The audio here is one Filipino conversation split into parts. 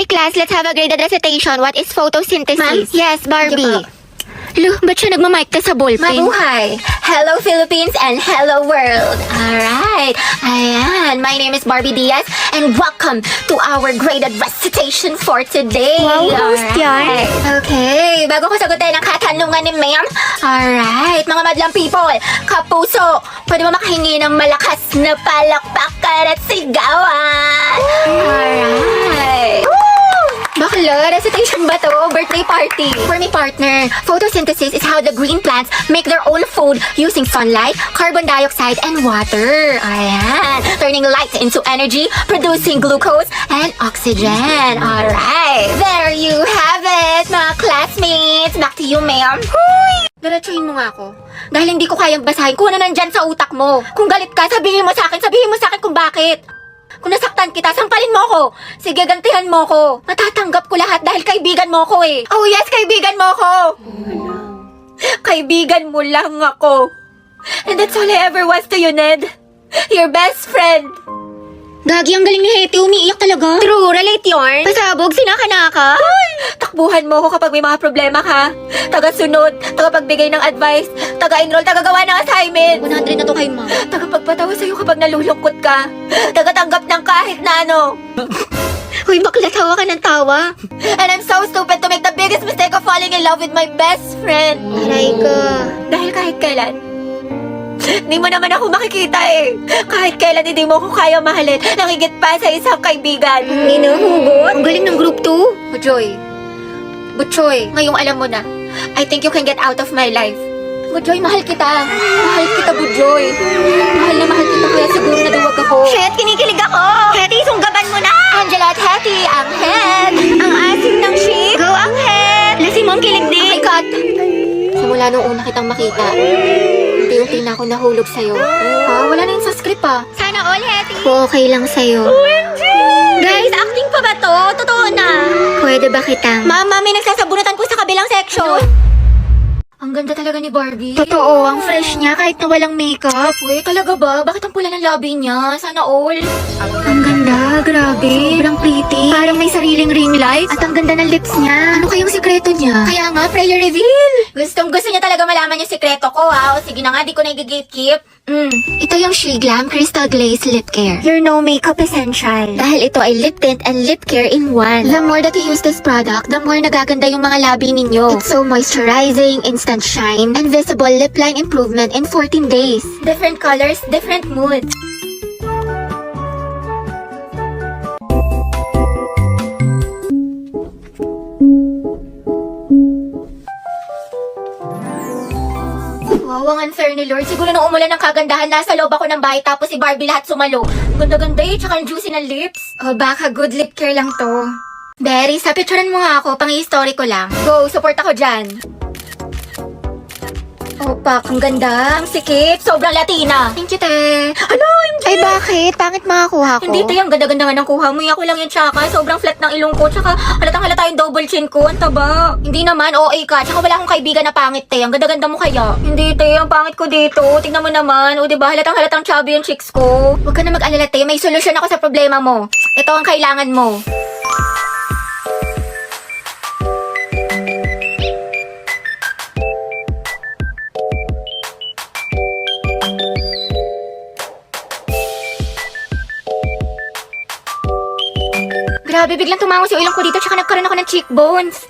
Okay, class, let's have a graded recitation. What is photosynthesis? Ma'am? Yes, Barbie. Sige po. Look, ba't siya nagmamic ka sa ballpen? Mabuhay! Hello Philippines and hello world! Alright, ayan. My name is Barbie Diaz and welcome to our graded recitation for today. Wow, host yan. Okay, bago ko sagutin ang katanungan ni ma'am. Alright, mga madlang people, kapuso, pwede mo makahingi ng malakas na palakpakan at sigawan. Alright. Bakla, recitation ba to? Birthday party. For my partner, photosynthesis is how the green plants make their own food using sunlight, carbon dioxide, and water. Ayan. Turning light into energy, producing glucose and oxygen. Alright. There you have it, mga classmates. Back to you, ma'am. Diretsuhin mo nga ako. Dahil hindi ko kayang basahin kung ano nandyan sa utak mo. Kung galit ka, sabihin mo sa akin kung bakit. Kung nasaktan kita, sampalin mo ko. Sige, gantihan mo ko. Matatanggap ko lahat dahil kaibigan mo ko eh. Oh yes, kaibigan mo ko. Kaibigan mo lang ako. And that's all I ever was to you, Ned. Your best friend. Gagi, ang galing ni Hetty. Umiiyak talaga. True, relate yarn. Pasabog, sinakanaka. Takbuhan mo ko kapag may mga problema ka. Taga-sunod, tagapagbigay ng advice, taga-enroll, tagagawa ng assignment. 100 na to kay ma'am. Tagapagpatawa sa'yo kapag nalulungkot ka. Tagatanggap ng kahit na ano. Uy, bakla, tawa ka ng tawa. And I'm so stupid to make the biggest mistake of falling in love with my best friend. Aray ka. Dahil kahit kailan, hindi mo naman ako makikita eh. Kahit kailan hindi mo ako kaya mahalin. Nangigit pa sa isang kaibigan. Hinahugot? Ang galing ng group 2. Butchoy, ngayong alam mo na. I think you can get out of my life. Butchoy, mahal kita. Mahal kita, Butchoy. Mahal na mahal kita kaya siguro naduwag ako. Shit, kinikilig ako. Hetty, sunggaban mo na. Angela at Hetty, ang head. Ang asim ng ship. Go, ang head. Lasing mo ang kilig din. Okay, cut. Simula nung una kitang makita, unti-unti na ako nahulog sa'yo. Ha? Wala na yun sa script ah. Sana all, Hetty. Okay lang sa'yo. Guys, acting pa ba to? Totoo na. Pwede ba kitang? Mama, may nagsasabunatan po sa kabilang section. Ang ganda talaga ni Barbie. Totoo, ang fresh niya kahit na walang makeup. Uy, talaga ba? Bakit ang pula ng labi niya? Sana all. Ang ganda, grabe. Sobrang pretty. Parang may sariling ring light. At ang ganda ng lips niya. Ano kayong sikreto niya? Kaya nga, prayer reveal. Gustong gusto niya talaga malaman yung sikreto ko ha. O sige na nga, di ko na i-gatekeep. Ito yung She Glam Crystal Glaze Lip Care. Your no makeup essential. Dahil ito ay lip tint and lip care in one. The more that you use this product, the more nagaganda yung mga labi ninyo. It's so moisturizing, instant shine, and visible lip line improvement in 14 days. Different colors, different moods. Wow, ang unfair ni Lord. Siguro nung umulan ng kagandahan, nasa loob ako ng bahay tapos si Barbie lahat sumalo. Ganda-ganda eh, tsaka ang juicy ng lips. Oh, baka good lip care lang to. Berry, sa picturean mo nga ako, pang-history ko lang. Go, support ako dyan. Opak, ang ganda, ang sikip, sobrang Latina. Thank you, te. Hello, MJ! Ay bakit? Pangit makakuha ko? Hindi, te, ang ganda-ganda nga ng kuha mo. Ako lang yung tsaka, sobrang flat ng ilong ko, tsaka halatang halata yung double chin ko, ang taba. Hindi naman, OA ka, tsaka wala akong kaibigan na pangit, te. Ang ganda-ganda mo kaya. Hindi, te, ang pangit ko dito. Tingnan mo naman, o diba, halatang chubby yung chicks ko. Huwag ka na mag-alala, te, may solusyon ako sa problema mo. Ito ang kailangan mo. Grabe, biglang tumangos yung ilong ko dito tsaka nagkaroon ako ng cheekbones.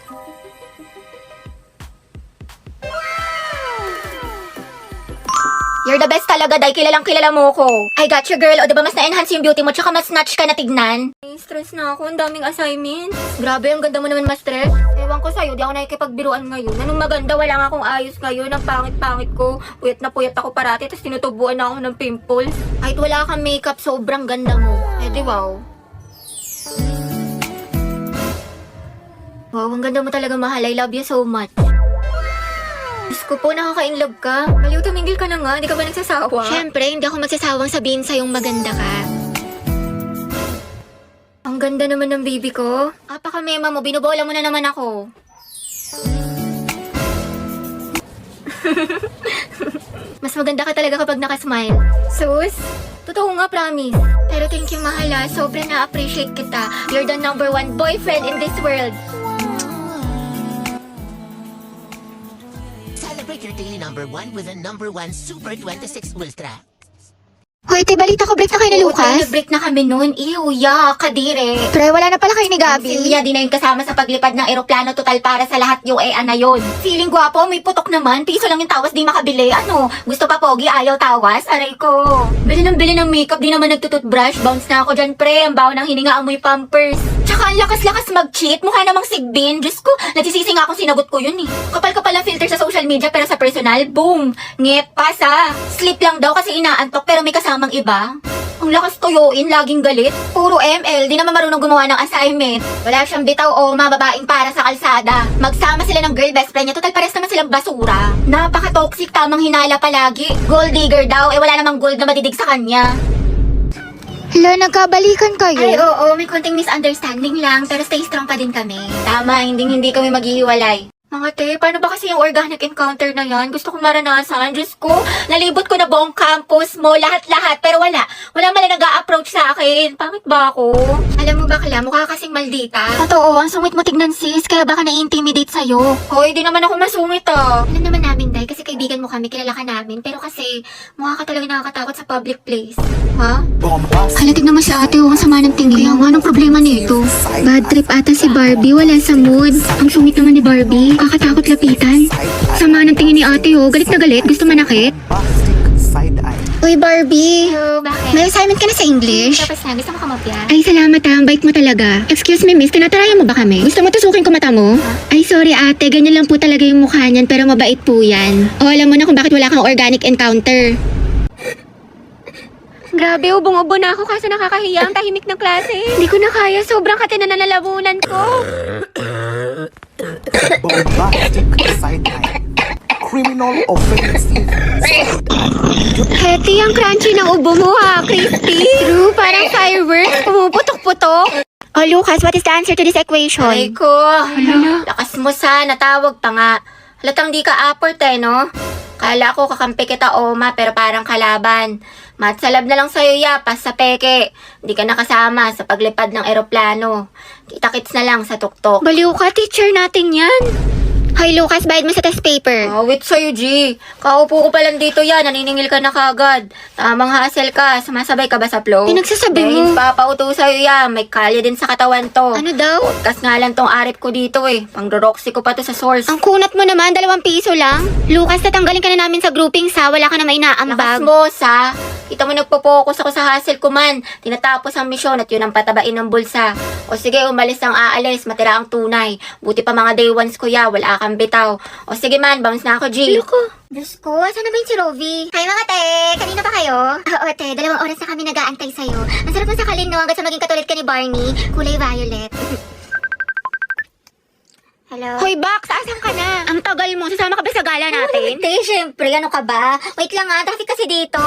You're the best talaga, dahil kilalang kilala mo ko. I got you, girl. O diba mas na-enhance yung beauty mo tsaka mas snatch ka na tignan? Stress na ako, ang daming assignments. Grabe, ang ganda mo naman ma-stress. Ewan ko sa'yo, di ako nakikipagbiruan ngayon. Anong maganda, wala nga akong ayos ngayon. Ang pangit-pangit ko. Puyat na puyat ako parati, tapos tinutubuan na ako ng pimples. Kahit wala kang makeup, sobrang ganda mo. Eh di wow. Wow, ang ganda mo talaga, mahal. I love you so much. Diyos ko po, nakaka-inlove ka. Maliw, tumingil ka na nga. Hindi ka ba nagsasawa? Siyempre, hindi ako magsasawang sabihin sa'yong maganda ka. Ang ganda naman ng baby ko. Apaka-mema mo, binubola mo na naman ako. Mas maganda ka talaga kapag nakasmile. Sus, Totoo nga, promise. Pero thank you, mahala. Sobrang na-appreciate kita. You're the number one boyfriend in this world. Celebrate your daily number one with a number one Super 26 Ultra. Hoy, te, balita ko, break na kayo ni Lucas. Break na kami noon. Ew, yak, kadire. Pre, wala na pala kayo ni Si Gabi. Mia, di na yung kasama sa paglipad ng eroplano total para sa lahat yung na yun. Feeling gwapo, may putok naman. Piso lang yung tawas, di makabili. Ano, gusto pa pogi, ayaw tawas? Aray ko. Bili ng makeup, di naman nagtututbrush. Bounce na ako dyan, pre. Ang baho ng hininga, amoy pampers. Tsaka ang lakas-lakas mag-cheat. Mukha namang sigbin. Diyos ko, nagsisisi nga akong sinagot ko yun eh. Kapal-kapal ang filter sa social media pero sa personal, boom. Ngep, pasa. Sleep lang daw kasi inaantok pero may kasamang iba. Ang lakas tuyuin, laging galit. Puro ML, di naman marunong gumawa ng assignment. Wala siyang bitaw o mababaing para sa kalsada. Magsama sila ng girl best friend niya, total pares naman silang basura. Napaka-toxic, tamang hinala palagi. Gold digger daw, wala namang gold na madidig sa kanya. Hala, nagkabalikan kayo. Ay, oo, may konting misunderstanding lang, pero stay strong pa din kami. Tama, hindi kami maghihiwalay. Mga te, paano ba kasi yung organic encounter na yan? Gusto kong maranasan. Diyos ko, nalibot ko na buong campus mo, lahat-lahat. Pero wala man lang nag-a-approach sa akin. Pangit ba ako? Alam mo bakla, mukha kasing maldita. Totoo, ang sungit mo tignan sis, kaya baka na-intimidate sa'yo. Hoy, di naman ako masungit ah. Alam naman namin, Day, kasi kaibigan mo kami, kilala ka namin. Pero kasi, mukha ka talaga nakakatakot sa public place. Ha? Hala, tignan mo si ate, ang sama ng tingin. Kaya nga, anong problema nito? Bad trip ata si Barbie, wala sa mood. Ang sungit naman ni Barbie, kakatakot lapitan. Sama ng tingin ni ate, oh, galit na galit, gusto manakit. Uy, Barbie, Bakit? may assignment ka na sa English? Tapos na, gusto mo kamapya? Ay, salamat ha. Ang bait mo talaga. Excuse me, miss. Tinatarayan mo ba kami? Gusto mo tusukin ko mata mo? Ay, sorry ate. Ganyan lang po talaga yung mukha niyan, pero mabait po yan. O, alam mo na kung bakit wala kang organic encounter. Grabe, ubong-ubo na ako kasi nakakahiya ang tahimik ng klase. Hindi ko na kaya, sobrang katinan na nalabunan ko. Bombastic sideline. Criminal offensive. Heti, ang crunchy ng ubo mo ha, crispy. True, parang fireworks. Pumuputok-putok. Oh, Lucas, what is the answer to this equation? Ay ko, lakas mo sana, tawag pa nga. Halatang di ka apport no? Kala ko kakampi kita, Oma, pero parang kalaban. Matsalab na lang sa'yo, yapas sa peke. Hindi ka nakasama sa paglipad ng eroplano. Kita-kits na lang sa tuktok. Baliw ka, teacher natin yan. Hoy, Lucas, bayad mo sa test paper. Wait sa'yo, G. Kaupo ko pa lang dito yan, naniningil ka na kagad. Tamang hassle ka, sumasabay ka ba sa flow? Pinagsasabi mo. Papauto sa'yo yan, may kalya din sa katawan to. Ano daw? Podcast nga lang tong arip ko dito eh. Pang-roxy ko pa to sa source. Ang kunat mo naman, 2 piso lang. Lucas, tatanggalin ka na namin sa grouping sa wala ka na may Lakas naambag. mo, sa. Kita mo nagpo-focus ako sa hustle ko man. Tinatapos ang misyon at yun ang patabain ng bulsa. O sige, umalis ang aalis, matira ang tunay. Buti pa mga day ones ko ya, wala kang bitaw. O sige man, bounce na ako, G. Diyos ko, asan na ba yung si Rovi? Hi mga te, kanina pa kayo? Oo te, 2 oras na kami nag-aantay sa'yo. Ang sarap mo sakalin no, hanggang sa maging katulad ka ni Barney, kulay violet. Hello? Hoy, Bax, asan ka na? Ang tagal mo, sasama ka ba sa gala natin? Te, syempre, ano ka ba? Wait lang nga, traffic kasi dito.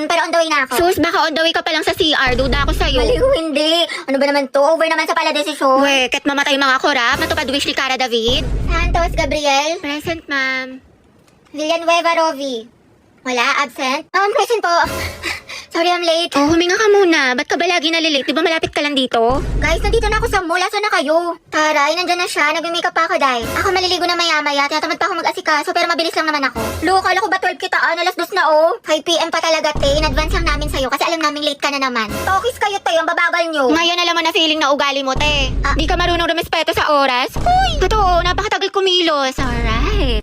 Pero on the way na ako. Sus, baka on the way ka pa lang sa CR, duda ako sa'yo. Maliw, hindi. Ano ba naman to? Over naman sa pala desisyon. Uwe, ket mamatay mga korap, natupad wish ni Cara David. Santos, Gabriel. Present, ma'am. Villanueva, Rovi. Wala, absent? Present po. Sorry, I'm late. Oh, huminga ka muna. Ba't ka ba lagi nalilate? Di ba malapit ka lang dito? Guys, nandito na ako sa mall. Asan na kayo? Taray, nandyan na siya. Nag-makeup pa ako, Day. Ako maliligo na maya-maya. Tinatamad pa ako mag-asikaso, pero mabilis lang naman ako. Lo, kala ko ba 12 kita? Alas 2 na, oh. 5 PM pa talaga, te. In advance lang namin sa'yo kasi alam naming late ka na naman. Tokis kayo, te. Ang babagal nyo. Ngayon alam mo na feeling na ugali mo, te. Di ka marunong rumespeto sa oras. Uy! Totoo, napakatagal kumilos. Alright.